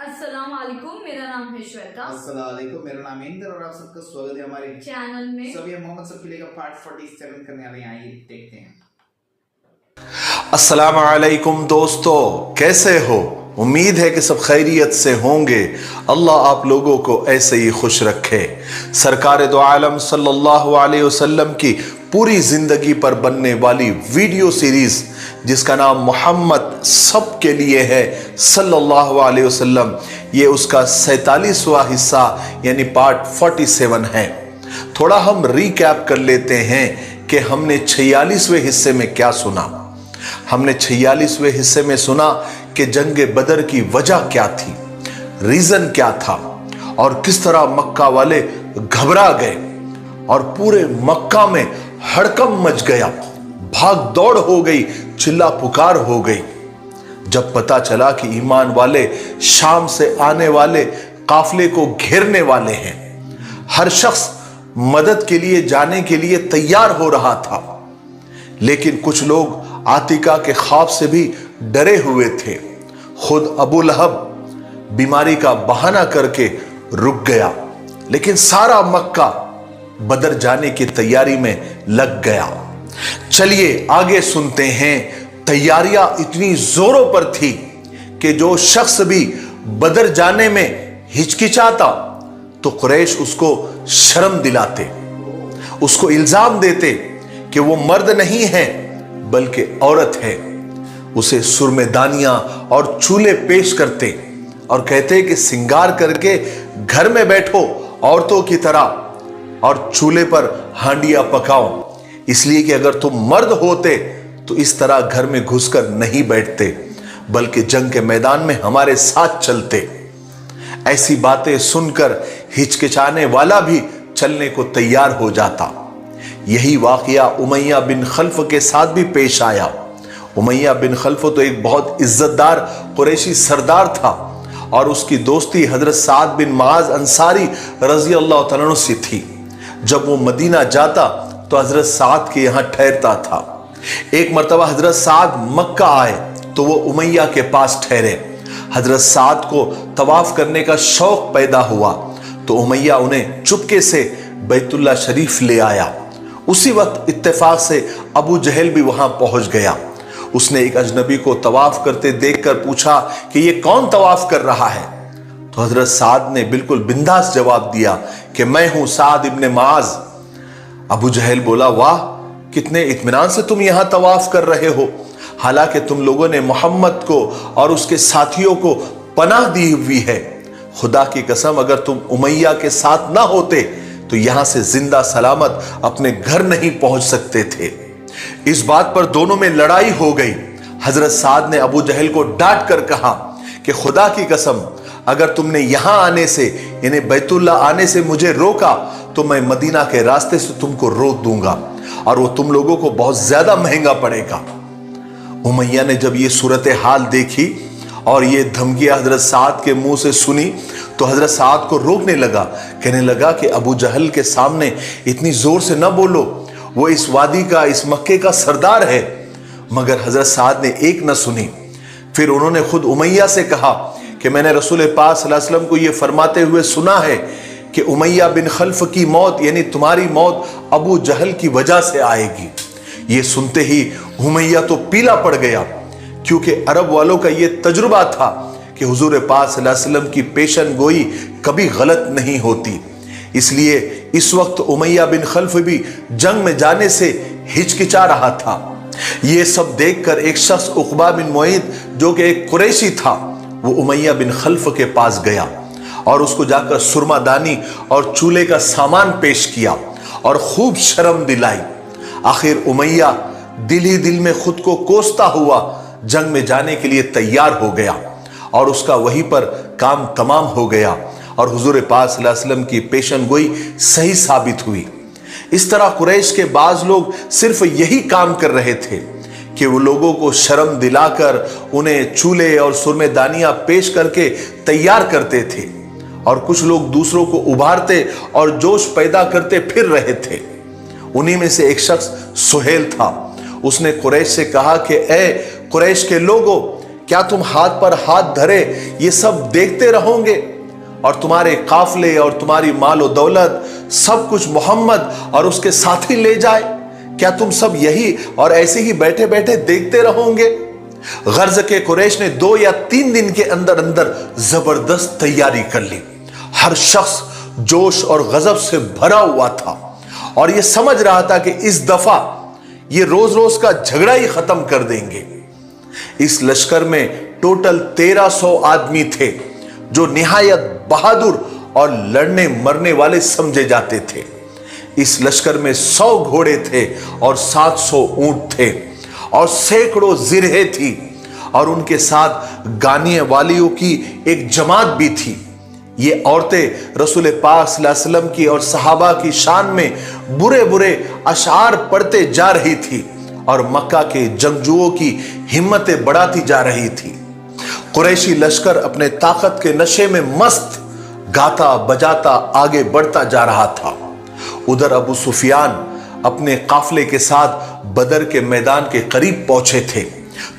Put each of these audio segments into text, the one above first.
अस्सलाम वालेकुम, मेरा नाम है श्वेता। अस्सलाम वालेकुम, मेरा नाम इंद्र और आप सबका स्वागत है हमारे चैनल में। सभी मोहम्मद सफीले का पार्ट 47 करने वाले हैं। आइए देखते हैं। अस्सलाम वालेकुम दोस्तों, कैसे हो? उम्मीद है कि सब खैरियत से होंगे। अल्लाह आप लोगों को ऐसे ही खुश रखे। सरकार दो आलम सल्लल्लाहु अलैहि वसल्लम की पूरी जिंदगी पर बनने वाली वीडियो सीरीज जिसका नाम मोहम्मद सब के लिए है सल्लल्लाहु अलैहि वसल्लम, ये उसका 47वां हिस्सा यानी पार्ट 47 है। थोड़ा हम रिकैप कर लेते हैं कि हमने 46वें हिस्से में क्या सुना। हमने 46वें हिस्से में सुना कि जंग बदर की वजह क्या थी, रीजन क्या था और किस तरह मक्का वाले घबरा गए और पूरे मक्का में हड़कंप मच गया, भाग दौड़ हो गई, चिल्ला पुकार हो गई जब पता चला कि ईमान वाले शाम से आने वाले काफले को घेरने वाले हैं। हर शख्स मदद के लिए जाने के लिए तैयार हो रहा था, लेकिन कुछ लोग आतिका के ख्वाब से भी डरे हुए थे। खुद अबू लहब बीमारी का बहाना करके रुक गया, लेकिन सारा मक्का बदर जाने की तैयारी में लग गया। चलिए आगे सुनते हैं। तैयारियां इतनी जोरों पर थी कि जो शख्स भी बदर जाने में हिचकिचाता तो कुरैश उसको शर्म दिलाते, उसको इल्जाम देते कि वो मर्द नहीं है बल्कि औरत है। उसे सुरमेदानियां और चूल्हे पेश करते और कहते कि सिंगार करके घर में बैठो औरतों की तरह और चूल्हे पर हांडियां पकाओ, इसलिए कि अगर तुम मर्द होते तो इस तरह घर में घुसकर नहीं बैठते बल्कि जंग के मैदान में हमारे साथ चलते। ऐसी बातें सुनकर हिचकिचाने वाला भी चलने को तैयार हो जाता। यही वाकया उमैया बिन खल्फ के साथ भी पेश आया। उमैया बिन खल्फ तो एक बहुत इज्जतदार कुरैशी सरदार था और उसकी दोस्ती हजरत साद बिन माज अंसारी रजी अल्लाह तआला अन्हु से थी। जब वो मदीना जाता तो हजरत साद के यहाँ ठहरता था। एक मर्तबा हजरत साद मक्का आए तो वो उमैया के पास ठहरे। हजरत साद को तवाफ करने का शौक पैदा हुआ तो उमैया उन्हें चुपके से बैतुल्लाह शरीफ ले आया। उसी वक्त इत्तेफाक से अबू जहल भी वहां पहुंच गया। उसने एक अजनबी को तवाफ करते देखकर पूछा कि ये कौन तवाफ कर रहा है? तो हजरत साद ने बिल्कुल बिंदास जवाब दिया कि मैं हूं साद इब्ने माज। अबू जहल बोला, वाह, कितने इत्मीनान से तुम यहां तवाफ कर रहे हो, हालांकि तुम लोगों ने मोहम्मद को और उसके साथियों को पनाह दी हुई है। खुदा की कसम, अगर तुम उमैया के साथ ना होते तो यहां से जिंदा सलामत अपने घर नहीं पहुंच सकते थे। इस बात पर दोनों में लड़ाई हो गई। हजरत साद ने अबू जहल को डांट कर कहा कि खुदा की कसम, अगर तुमने यहां आने से यानी बैतुल्लाह आने से मुझे रोका तो मैं मदीना के रास्ते से तुमको रोक दूंगा और वो तुम लोगों को बहुत ज्यादा महंगा पड़ेगा। उमैया ने जब ये सूरत हाल देखी और ये धमकियां हजरत साद के मुंह से सुनी तो हजरत साद को रोकने लगा, कहने लगा कि अबू जहल के सामने इतनी जोर से न बोलो, वो इस वादी का, इस मक्के का सरदार है। मगर हजरत साद ने एक न सुनी। फिर उन्होंने खुद उमैया से कहा कि मैंने रसूल पाक सल्लल्लाहु अलैहि वसल्लम को ये फरमाते हुए सुना है कि उमैया बिन खल्फ की मौत यानी तुम्हारी मौत अबू जहल की वजह से आएगी। ये सुनते ही उमैया तो पीला पड़ गया, क्योंकि अरब वालों का ये तजुर्बा था कि हुजूर पाक सल्लल्लाहु अलैहि वसल्लम की पेशन गोई कभी गलत नहीं होती। इसलिए इस वक्त उमैया बिन खल्फ भी जंग में जाने से हिचकिचा रहा था। ये सब देखकर एक शख्स उकबा बिन मुईद जो कि एक कुरैशी था, वो उमैया बिन खल्फ के पास गया और उसको जाकर सुरमादानी और चूल्हे का सामान पेश किया और खूब शर्म दिलाई। आखिर उमैया दिल ही दिल में खुद को कोसता हुआ जंग में जाने के लिए तैयार हो गया और उसका वहीं पर काम तमाम हो गया और हुजूर पाक सल्लल्लाहु अलैहि वसल्लम की पेशन गोई सही साबित हुई। इस तरह कुरैश के बाज लोग सिर्फ यही काम कर रहे थे कि वो लोगों को शर्म दिलाकर उन्हें चूल्हे और सुरमेदानियां पेश करके तैयार करते थे और कुछ लोग दूसरों को उभारते और जोश पैदा करते फिर रहे थे। उन्हीं में से एक शख्स सुहेल था। उसने कुरैश से कहा कि ए कुरैश के लोगों, क्या तुम हाथ पर हाथ धरे ये सब देखते रहोगे और तुम्हारे काफले और तुम्हारी माल और दौलत सब कुछ मोहम्मद और उसके साथी ले जाए? क्या तुम सब यही और ऐसे ही बैठे बैठे देखते रहोगे? गर्ज के कुरैश ने 2 या 3 दिन के अंदर अंदर जबरदस्त तैयारी कर ली। हर शख्स जोश और गजब से भरा हुआ था और यह समझ रहा था कि इस दफा ये रोज रोज का झगड़ा ही खत्म कर देंगे। इस लश्कर में टोटल 1300 आदमी थे जो निहायत बहादुर और लड़ने मरने वाले समझे जाते थे। इस लश्कर में 100 घोड़े थे और 700 ऊंट थे और सैकड़ों जिरहे थी और उनके साथ गाने वालियों की एक जमात भी थी। ये औरतें रसूल पाक सल्लल्लाहु अलैहि वसल्लम की और सहाबा की शान में बुरे बुरे अशार पढ़ते जा रही थी और मक्का के जंगजुओं की हिम्मतें बढ़ाती जा रही थी। कुरैशी लश्कर अपने ताकत के नशे में मस्त गाता बजाता आगे बढ़ता जा रहा था। उधर अबू सुफियान अपने काफले के साथ बदर के मैदान के करीब पहुंचे थे।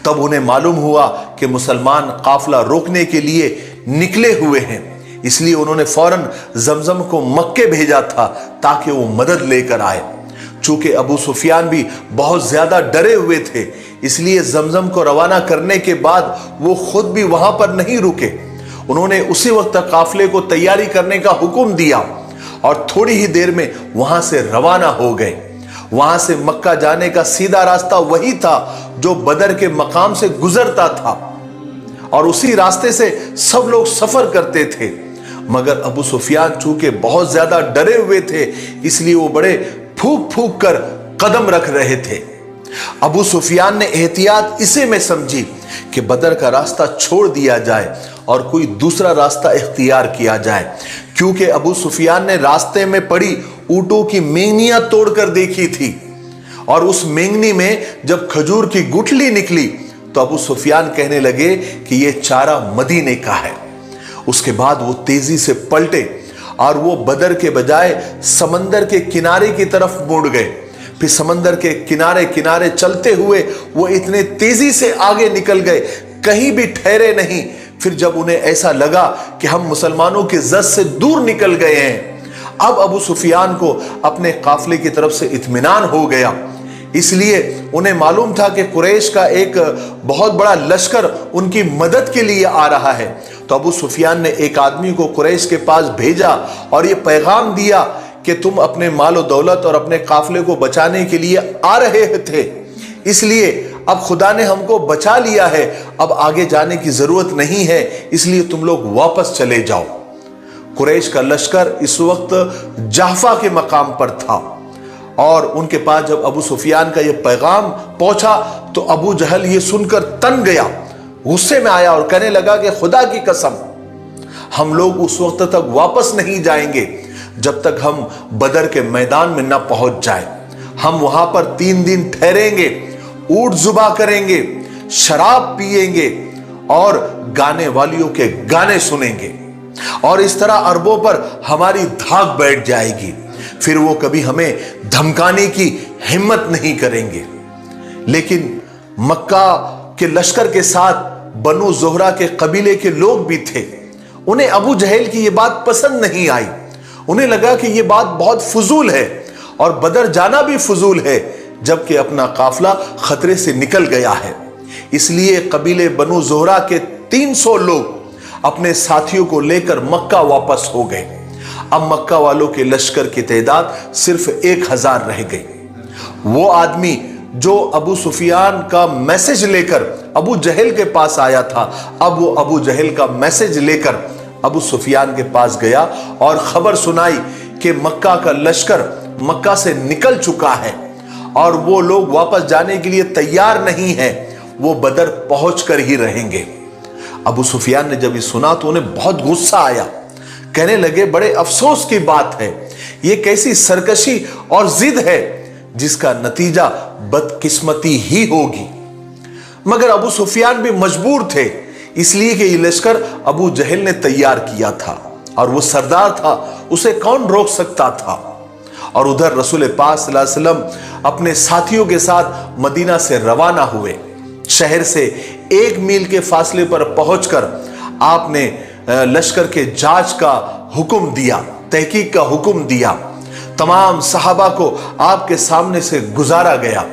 तब उन्हें मालूम हुआ कि मुसलमान काफला रोकने के लिए निकले हुए हैं, इसलिए उन्होंने फौरन जमजम को मक्के भेजा था ताकि वो मदद लेकर आए। चूंकि अबू सुफियान भी बहुत ज्यादा डरे हुए थे, इसलिए जमजम को रवाना करने के बाद वो खुद भी वहां पर नहीं रुके। उन्होंने उसी वक्त काफले को तैयारी करने का हुक्म दिया और थोड़ी ही देर में वहां से रवाना हो गए। वहां से मक्का जाने का सीधा रास्ता वही था जो बदर के मकाम से गुजरता था और उसी रास्ते से सब लोग सफर करते थे। मगर अबू सुफियान चूंकि बहुत ज्यादा डरे हुए थे, इसलिए वो बड़े फूक फूक कर कदम रख रहे थे। अबू सुफियान ने एहतियात इसे में समझी कि बदर का रास्ता छोड़ दिया जाए और कोई दूसरा रास्ता इख्तियार किया जाए, क्योंकि अबू सुफियान ने रास्ते में पड़ी ऊंटों की मेंगनियां तोड़कर देखी थी और उस मेंगनी में जब खजूर की गुठली निकली तो अबू सुफियान कहने लगे कि यह चारा मदीने का है। उसके बाद वो तेजी से पलटे और वो बदर के बजाय समंदर के किनारे की तरफ मुड़ गए। फिर समंदर के किनारे किनारे चलते हुए वो इतने तेजी से आगे निकल गए, कहीं भी ठहरे नहीं। फिर जब उन्हें ऐसा लगा कि हम मुसलमानों की जद से दूर निकल गए हैं, अब अबू सुफियान को अपने काफले की तरफ से इत्मीनान हो गया। इसलिए उन्हें मालूम था कि कुरैश का एक बहुत बड़ा लश्कर उनकी मदद के लिए आ रहा है। तो अबू सुफियान ने एक आदमी को कुरैश के पास भेजा और ये पैगाम दिया कि तुम अपने मालो दौलत और अपने काफले को बचाने के लिए आ रहे थे, इसलिए अब खुदा ने हमको बचा लिया है, अब आगे जाने की जरूरत नहीं है, इसलिए तुम लोग वापस चले जाओ। कुरैश का लश्कर इस वक्त जाफा के मकाम पर था और उनके पास जब अबू सुफियान का यह पैगाम पहुंचा तो अबू जहल ये सुनकर तन गया, गुस्से में आया और कहने लगा कि खुदा की कसम, हम लोग उस वक्त तक वापस नहीं जाएंगे जब तक हम बदर के मैदान में न पहुंच जाए। हम वहां पर 3 दिन ठहरेंगे, ऊंट जुबा करेंगे, शराब पिएंगे और गाने वालियों के गाने सुनेंगे और इस तरह अरबों पर हमारी धाक बैठ जाएगी। फिर वो कभी हमें धमकाने की हिम्मत नहीं करेंगे। लेकिन मक्का के लश्कर के साथ बनु जोहरा के कबीले के लोग भी थे। उन्हें अबू जहल की यह बात पसंद नहीं आई। उन्हें लगा कि यह बात बहुत फजूल है और बदर जाना भी फजूल है, जबकि अपना काफला खतरे से निकल गया है। इसलिए कबीले बनु जोहरा के 300 लोग अपने साथियों को लेकर मक्का वापस हो गए। अब मक्का वालों के लश्कर की तादाद सिर्फ 1000 रह गई। वो आदमी जो अबू सुफियान का मैसेज लेकर अबू जहल के पास आया था, अब वो अबू जहल का मैसेज लेकर अबू सुफियान के पास गया और खबर सुनाई कि मक्का का लश्कर मक्का से निकल चुका है और वो लोग वापस जाने के लिए तैयार नहीं है, वो बदर पहुंच कर ही रहेंगे। अबू सुफियान ने जब ये सुना तो उन्हें बहुत गुस्सा आया। कहने लगे, बड़े अफसोस की बात है, ये कैसी सरकशी और जिद है जिसका नतीजा बदकिस्मती ही होगी। मगर अबू सुफियान भी मजबूर थे, इसलिए कि ये लश्कर अबू जहल ने तैयार किया था और वो सरदार था, उसे कौन रोक सकता था। और उधर रसूल पाक सल्लल्लाहु अलैहि वसल्लम अपने साथियों के साथ मदीना से रवाना हुए। शहर से 1 मील के फासले पर पहुंचकर आपने लश्कर के जांच का हुक्म दिया, तहकीक का हुक्म दिया। तमाम सहाबा को आपके सामने से गुजारा गया।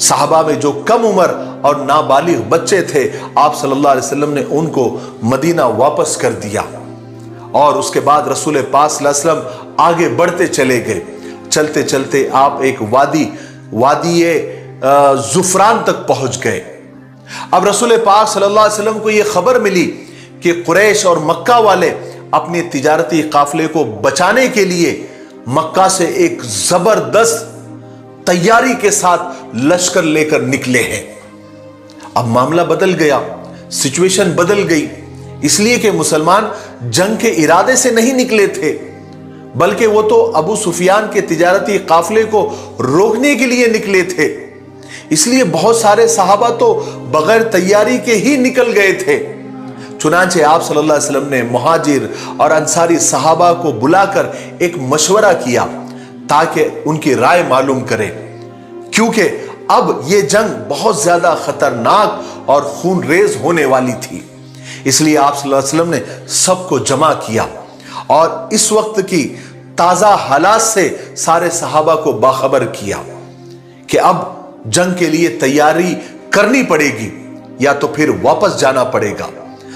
सहाबा में जो कम उम्र और नाबालिग बच्चे थे, आप सल्लल्लाहु अलैहि वसल्लम ने उनको मदीना वापस कर दिया। और उसके बाद रसूल पाक सल्लल्लाहु अलैहि वसल्लम आगे बढ़ते चले गए। चलते चलते आप एक वादी जुफरान तक पहुंच गए। अब रसूल पाक सल्लल्लाहु अलैहि वसल्लम को यह खबर मिली कि कुरैश और मक्का वाले अपने तिजारती काफिले को बचाने के लिए मक्का से एक जबरदस्त तैयारी के साथ लश्कर लेकर निकले हैं। अब मामला बदल गया, सिचुएशन बदल गई, इसलिए कि मुसलमान जंग के इरादे से नहीं निकले थे, बल्कि वो तो अबू सुफियान के तिजारती काफिले को रोकने के लिए निकले थे। इसलिए बहुत सारे सहाबा तो बगैर तैयारी के ही निकल गए थे। चुनांचे आप सल्लल्लाहु अलैहि वसल्लम ने मुहाजिर और अंसारी सहाबा को बुलाकर एक मशवरा किया ताकि उनकी राय मालूम करें, क्योंकि अब यह जंग बहुत ज्यादा खतरनाक और खूनरेज होने वाली थी। इसलिए आप सल्लल्लाहु अलैहि वसल्लम ने सबको जमा किया और इस वक्त की ताजा हालात से सारे सहाबा को बाखबर किया कि अब जंग के लिए तैयारी करनी पड़ेगी या तो फिर वापस जाना पड़ेगा।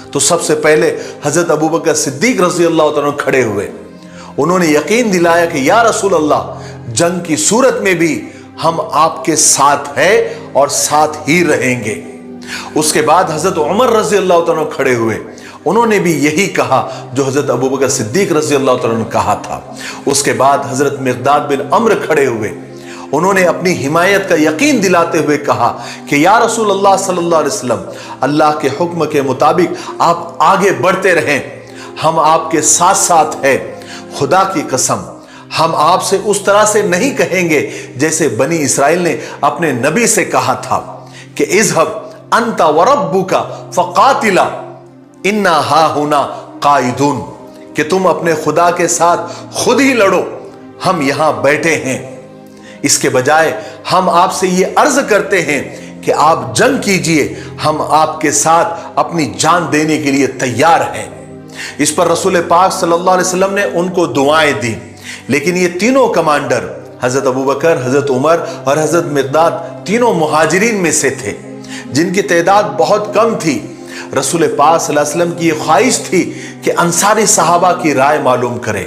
तो सबसे पहले हजरत अबू बकर सिद्दीक रज़ी अल्लाह तआला खड़े हुए। उन्होंने यकीन दिलाया कि या रसूल अल्लाह, जंग की सूरत में भी हम आपके साथ हैं और साथ ही रहेंगे। उसके बाद हजरत उमर रज़ी अल्लाह तआला खड़े हुए। उन्होंने भी यही कहा जो हजरत अबू बकर सिद्दीक रज़ी अल्लाह तआला ने कहा था। उसके बाद हजरत मिक़दाद बिन अम्र खड़े हुए। उन्होंने अपनी हिमायत का यकीन दिलाते हुए कहा कि या रसूल अल्लाह सल्लल्लाहु अलैहि वसल्लम, अल्लाह के हुक्म के मुताबिक आप आगे बढ़ते रहें, हम आपके साथ साथ हैं। खुदा की कसम, हम आपसे उस तरह से नहीं कहेंगे जैसे बनी इस्राइल ने अपने नबी से कहा था कि इज़हब अंता व रब्बुका फ़क़ातिला इन्ना हाहुना क़ाइदून, कि तुम अपने खुदा के साथ खुद ही लड़ो, हम यहां बैठे हैं। इसके बजाय हम आपसे ये अर्ज करते हैं कि आप जंग कीजिए, हम आपके साथ अपनी जान देने के लिए तैयार हैं। इस पर रसूल पाक सल्लल्लाहु अलैहि वसल्लम ने उनको दुआएं दी। लेकिन ये तीनों कमांडर, हजरत अबू बकर, हजरत उमर और हजरत मिक़दाद, तीनों मुहाजिरीन में से थे, जिनकी तादाद बहुत कम थी। रसूल पाक सल्लल्लाहु अलैहि वसल्लम की ये ख्वाहिश थी कि अंसारी सहाबा की राय मालूम करें,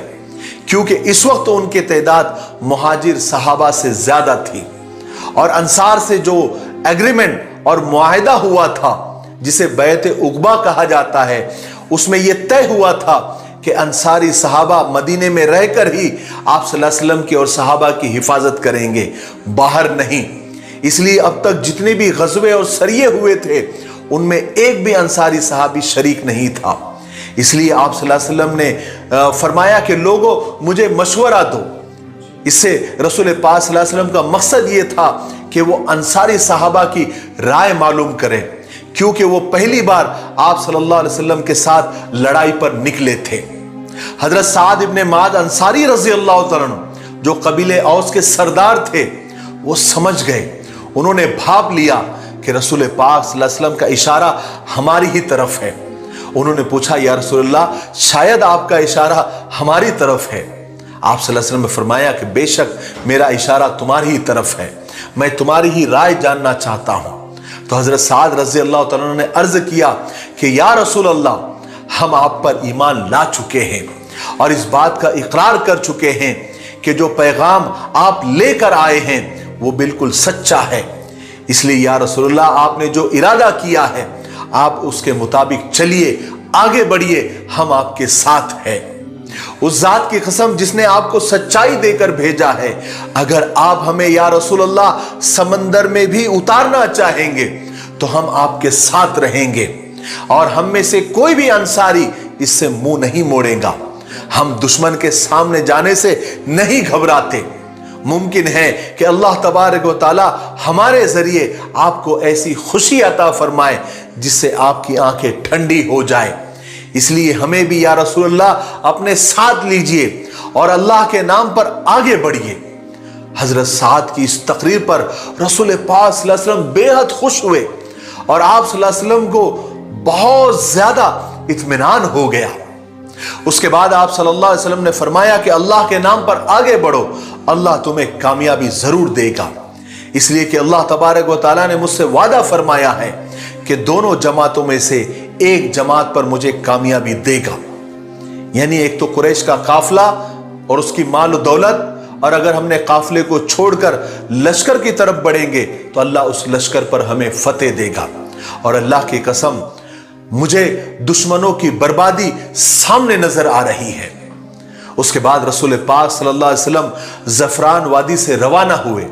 क्योंकि इस वक्त उनकी तादाद मुहाजिर सहाबा से ज्यादा थी। और अंसार से जो एग्रीमेंट और मुआहिदा हुआ था, जिसे बैत उक़बा कहा जाता है, उसमें यह तय हुआ था कि अंसारी सहाबा मदीने में रहकर ही आप सल्लल्लाहु अलैहि वसल्लम की और सहाबा की हिफाजत करेंगे, बाहर नहीं। इसलिए अब तक जितने भी गज़वे और सरिये हुए थे, उनमें एक भी अंसारी सहाबी शरीक नहीं था। इसलिए आप सल्लल्लाहु अलैहि वसल्लम ने फरमाया कि लोगों, मुझे मशवरा दो। इससे रसूल पाक सल्लल्लाहु अलैहि वसल्लम का मकसद ये था कि वो अंसारी सहाबा की राय मालूम करें, क्योंकि वो पहली बार आप सल्लल्लाहु अलैहि वसल्लम के साथ लड़ाई पर निकले थे। हजरत साद इब्ने माद अंसारी रज़ी अल्लाह तआला अन्हु, जो कबीले औस के सरदार थे, वो समझ गए। उन्होंने भाप लिया कि रसूल पाक सल्लल्लाहु अलैहि वसल्लम का इशारा हमारी ही तरफ है। उन्होंने पूछा, या रसूलल्लाह, शायद आपका इशारा हमारी तरफ है। आप सल्लल्लाहु अलैहि वसल्लम ने फरमाया कि बेशक मेरा इशारा तुम्हारी ही तरफ है, मैं तुम्हारी ही राय जानना चाहता हूं। तो हजरत साद रज़ी अल्लाह तआला अन्हु ने अर्ज किया कि या रसूल अल्लाह, हम आप पर ईमान ला चुके हैं और इस बात का इकरार कर चुके हैं कि जो पैगाम आप लेकर आए हैं वो बिल्कुल सच्चा है। इसलिए या रसूलल्लाह, आपने जो इरादा किया है आप उसके मुताबिक चलिए, आगे बढ़िए, हम आपके साथ हैं। उस जात की कसम जिसने आपको सच्चाई देकर भेजा है, अगर आप हमें या रसूलल्लाह समंदर में भी उतारना चाहेंगे तो हम आपके साथ रहेंगे और हम में से कोई भी अंसारी इससे मुंह नहीं मोड़ेगा। हम दुश्मन के सामने जाने से नहीं घबराते। मुमकिन है कि अल्लाह तबारक व तआला हमारे जरिए आपको ऐसी खुशी अता फरमाए जिससे आपकी आंखें ठंडी हो जाए। इसलिए हमें भी या रसूलल्लाह अपने साथ लीजिए और अल्लाह के नाम पर आगे बढ़िए। हजरत साद की इस तकरीर पर रसूल पाक सल्लल्लाहु अलैहि वसल्लम बेहद खुश हुए और आप सल्लल्लाहु अलैहि वसल्लम को बहुत ज्यादा इत्मीनान हो गया। उसके बाद आप सल्लल्लाहु अलैहि वसल्लम ने फरमाया कि अल्लाह के नाम पर आगे बढ़ो, अल्लाह तुम्हें कामयाबी जरूर देगा। इसलिए कि अल्लाह तबारक व तआला ने मुझसे वादा फरमाया है कि दोनों जमातों में से एक जमात पर मुझे कामयाबी देगा। यानी एक तो कुरैश का काफिला और उसकी माल और दौलत, और अगर हमने काफिले को छोड़कर लश्कर की तरफ बढ़ेंगे तो अल्लाह उस लश्कर पर हमें फतेह देगा। और अल्लाह की कसम, मुझे दुश्मनों की बर्बादी सामने नजर आ रही है। उसके बाद रसूल पाक सल्लल्लाहु अलैहि वसल्लम जफरान वादी से रवाना हुए।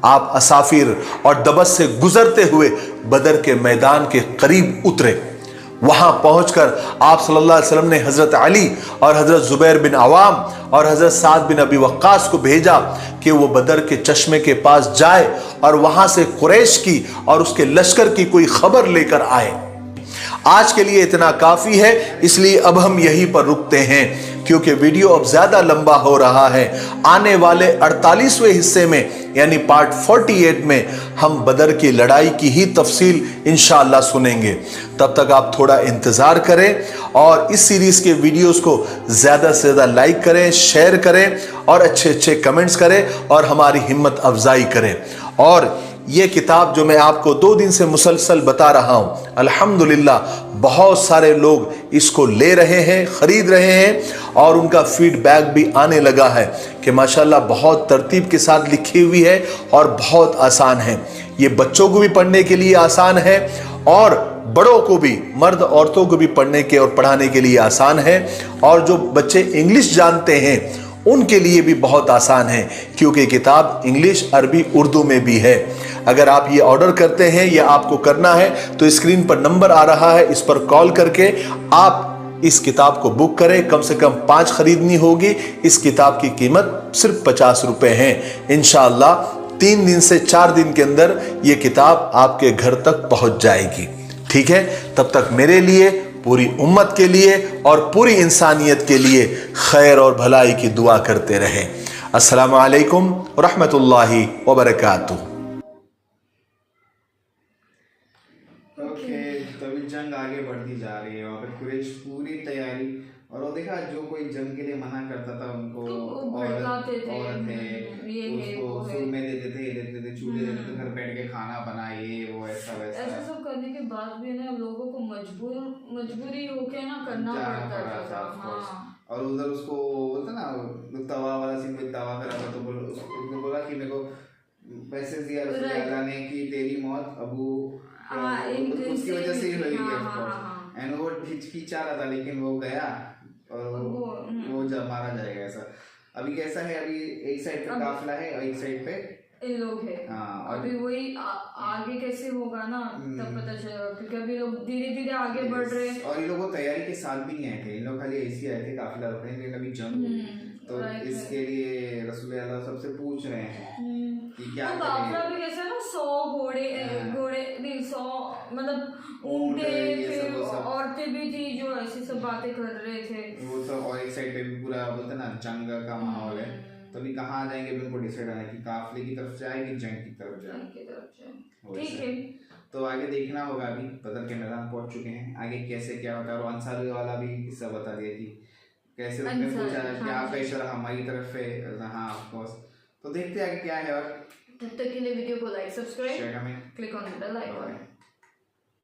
आप असाफिर और दबस से गुजरते हुए बदर के मैदान के करीब उतरे। वहां पहुंचकर आप सल्लल्लाहु अलैहि वसल्लम ने हजरत अली और हजरत जुबैर बिन अवाम और हजरत साद बिन अबी वक्कास को भेजा कि वो बदर के चश्मे के पास जाए और वहां से कुरैश की और उसके लश्कर की कोई खबर लेकर आए। आज के लिए इतना काफी है, इसलिए अब हम यहीं पर रुकते हैं क्योंकि वीडियो अब ज्यादा लंबा हो रहा है। आने वाले 48वें हिस्से में यानी पार्ट 48 में हम बदर की लड़ाई की ही तफसील इंशाअल्लाह सुनेंगे। तब तक आप थोड़ा इंतजार करें और इस सीरीज के वीडियोस को ज्यादा से ज्यादा लाइक करें, शेयर करें और अच्छे अच्छे कमेंट्स करें और हमारी हिम्मत अफजाई करें। और ये किताब जो मैं आपको 2 दिन से मुसलसल बता रहा हूं, अल्हम्दुलिल्लाह बहुत सारे लोग इसको ले रहे हैं, खरीद रहे हैं और उनका फीडबैक भी आने लगा है कि माशाल्लाह बहुत तरतीब के साथ लिखी हुई है और बहुत आसान है। ये बच्चों को भी पढ़ने के लिए आसान है और बड़ों को भी, मर्द औरतों को भी पढ़ने के और पढ़ाने के लिए आसान है। और जो बच्चे इंग्लिश जानते हैं उनके लिए भी बहुत आसान है क्योंकि किताब इंग्लिश, अरबी, उर्दू में भी है। अगर आप ये ऑर्डर करते हैं या आपको करना है तो स्क्रीन पर नंबर आ रहा है, इस पर कॉल करके आप इस किताब को बुक करें। कम से कम 5 खरीदनी होगी। इस किताब की कीमत सिर्फ 50 रुपए है। इंशाअल्लाह 3 दिन से 4 दिन के अंदर ये किताब आपके घर तक पहुंच जाएगी। ठीक है, तब तक मेरे लिए, पूरी उम्मत के लिए और पूरी इंसानियत के लिए खैर और भलाई की दुआ करते रहें। अस्सलामु अलैकुम व रहमतुल्लाहि व बरकातुहू। ओके, तो अभी जंग आगे बढ़ती जा रही है। वहाँ पे कुरैश पूरी तैयारी, और वो देखा जो कोई जंग के लिए मना करता था उनको औरत है उसको सुरमे देते थे, चूल्हे देते थे, घर बैठ के खाना बनाइए, वो ऐसा वैसा। ऐसा सब करने के बाद भी ना लोगों को मजबूरी होके ना करना पड़ता था। हाँ। और उधर उसको बोलता ना तवा वाला सीन, कोई तवा करा था तो उसको बोला कि मेरे को पैसे दिया अल्लाह ने कि तेरी मौत अबू उसकी वजह से ही हुई है। एंड वो हिचकिचा रहा था लेकिन वो गया और वो जब मारा जाएगा। ऐसा अभी कैसा है, अभी एक साइड पे काफिला है और एक साइड पे इन लोग है। हाँ, अभी वही आगे कैसे होगा ना तब पता चलेगा क्योंकि अभी लोग धीरे धीरे आगे बढ़ रहे हैं। और ये लोग तैयारी के साथ भी नहीं आए थे, इन लोग खाली ऐसे आए थे काफिला रखने, लेकिन अभी जंग तो इसके लिए रसूल अल्लाह सबसे पूछ रहे हैं कि क्या तो काफिला भी कैसे ना 100 घोड़े नहीं 100 मतलब ऊंटे, फिर औरतें भी थी जो ऐसी सब बातें कर रहे थे वो सब। और एक साइड पे भी पूरा बोलते ना जंग का माहौल है। तो अभी कहाँ जाएंगे भी उनको डिसाइड आना कि काफिले की तरफ जाए कि जंग की तरफ जाए। ठीक है, तो आगे देखना होगा। अभी बदर के मैदान पहुंच चुके हैं, आगे कैसे क्या होता है। और अंसार वाला भी किस्सा बता दिया कि कैसे उसने पूछा कि आपका इशारा हमारी तरफ है। हाँ ऑफ कोर्स। तो देखते हैं आगे क्या है। और तब तक के लिए वीडियो को like, subscribe, share, comment, click on the bell icon.